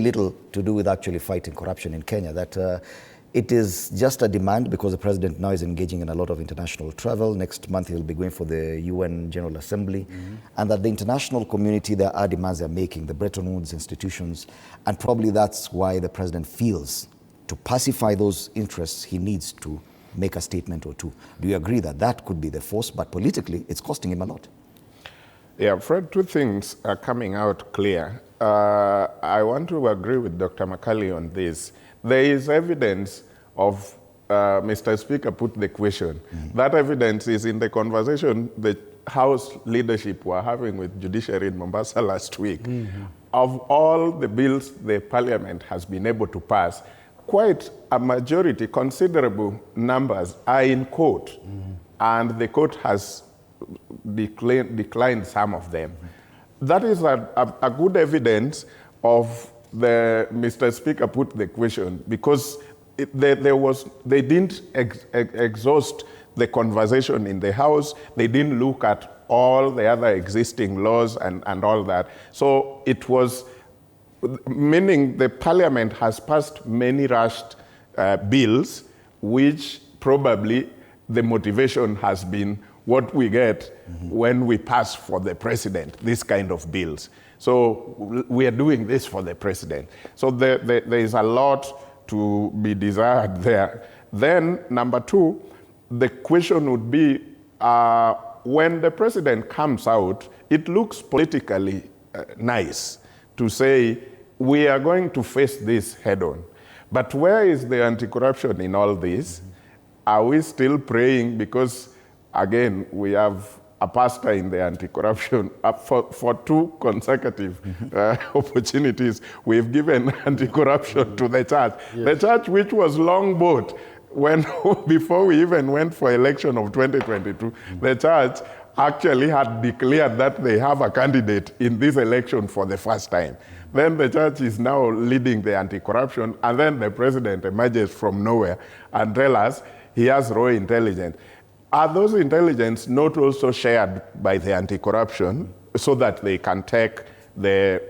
little to do with actually fighting corruption in Kenya, that it is just a demand because the president now is engaging in a lot of international travel. Next month he'll be going for the UN General Assembly. And that the international community, there are demands they're making, the Bretton Woods institutions, and probably that's why the president feels to pacify those interests, he needs to make a statement or two. Do you agree that that could be the force, but politically it's costing him a lot? Yeah, Fred, two things are coming out clear. I want to agree with Dr. Makali on this. There is evidence of, Mr. Speaker put the question. That evidence is in the conversation the House leadership were having with judiciary in Mombasa last week. Of all the bills the parliament has been able to pass, quite a majority, considerable numbers are in court. And the court has declined some of them. That is a good evidence of Mr. Speaker put the question, because they didn't exhaust the conversation in the House. They didn't look at all the other existing laws and all that. So it was, meaning the parliament has passed many rushed bills, which probably the motivation has been what we get when we pass for the president, this kind of bills. So we are doing this for the president. So there is a lot to be desired there. Then, number two, the question would be, when the president comes out, it looks politically nice to say, we are going to face this head on. But where is the anti-corruption in all this? Are we still praying? Because, again, we have a pastor in the anti-corruption. For two consecutive opportunities, we've given anti-corruption to the church. Yes. The church, which was long bought, before we even went for election of 2022, the church actually had declared that they have a candidate in this election for the first time. Then the church is now leading the anti-corruption, and then the president emerges from nowhere and tells us he has raw intelligence. Are those intelligence not also shared by the anti-corruption so that they can take their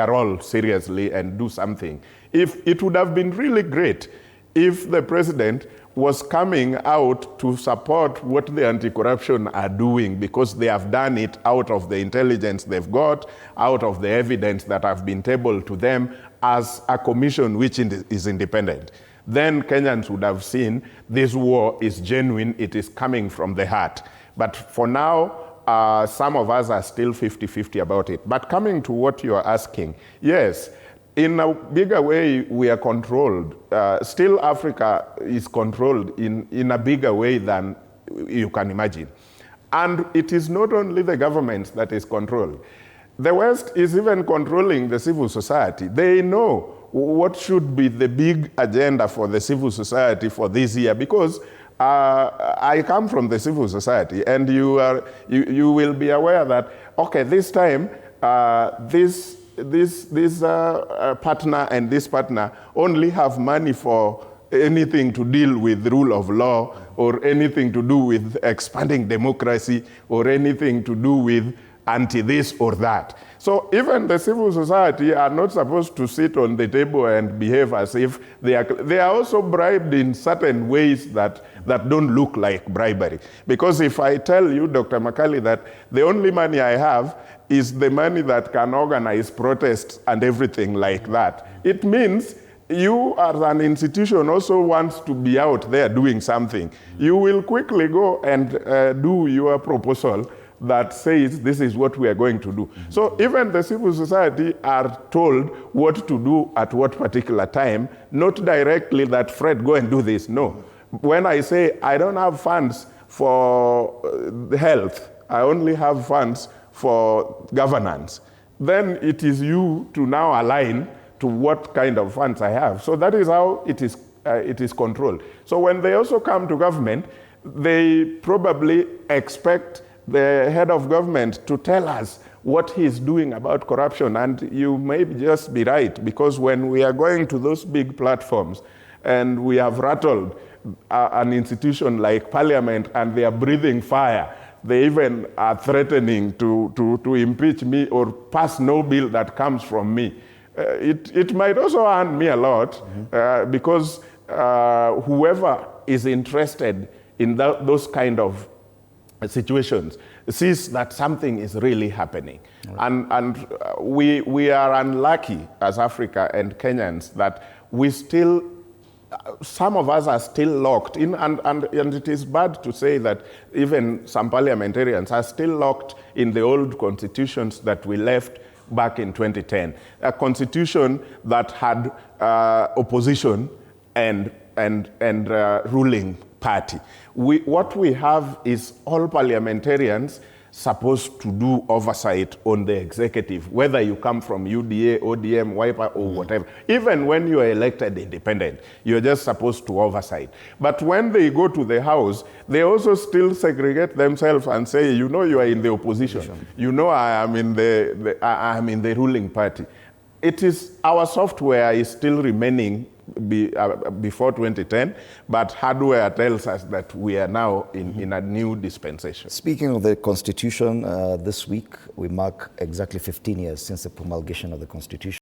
role seriously and do something? If it would have been really great if the president was coming out to support what the anti-corruption are doing, because they have done it out of the intelligence they've got, out of the evidence that have been tabled to them as a commission which is independent. Then Kenyans would have seen this war is genuine, it is coming from the heart. But for now, some of us are still 50-50 about it. But coming to what you are asking, yes, in a bigger way, we are controlled. Still, Africa is controlled in a bigger way than you can imagine. And it is not only the government that is controlled. The West is even controlling the civil society. They know what should be the big agenda for the civil society for this year, because I come from the civil society, and you will be aware that, okay, this time, this partner and this partner only have money for anything to deal with the rule of law, or anything to do with expanding democracy, or anything to do with anti-this or that. So even the civil society are not supposed to sit on the table and behave as if they are also bribed in certain ways that don't look like bribery. Because if I tell you, Dr. Makali, that the only money I have is the money that can organize protests and everything like that, it means you as an institution also wants to be out there doing something. You will quickly go and do your proposal that says this is what we are going to do. So even the civil society are told what to do at what particular time, not directly that, Fred, go and do this. No. When I say I don't have funds for health, I only have funds for governance, then it is you to now align to what kind of funds I have. So that is how it is controlled. So when they also come to government, they probably expect the head of government to tell us what he's doing about corruption. And you may just be right, because when we are going to those big platforms and we have rattled an institution like Parliament and they are breathing fire, they even are threatening to impeach me or pass no bill that comes from me. It might also earn me a lot because whoever is interested in those kind of situations sees that something is really happening. Right. And we are unlucky as Africa and Kenyans that we still, some of us are still locked in, and it is bad to say that even some parliamentarians are still locked in the old constitutions that we left back in 2010. A constitution that had opposition and ruling party. What we have is all parliamentarians supposed to do oversight on the executive, whether you come from UDA, ODM, Wiper, or whatever. Even when you are elected independent, you're just supposed to oversight. But when they go to the House, they also still segregate themselves and say, you know, you are in the opposition. You know, I am in the ruling party. It is, our software is still remaining before 2010, but hardware tells us that we are now in a new dispensation. Speaking of the Constitution, this week we mark exactly 15 years since the promulgation of the Constitution.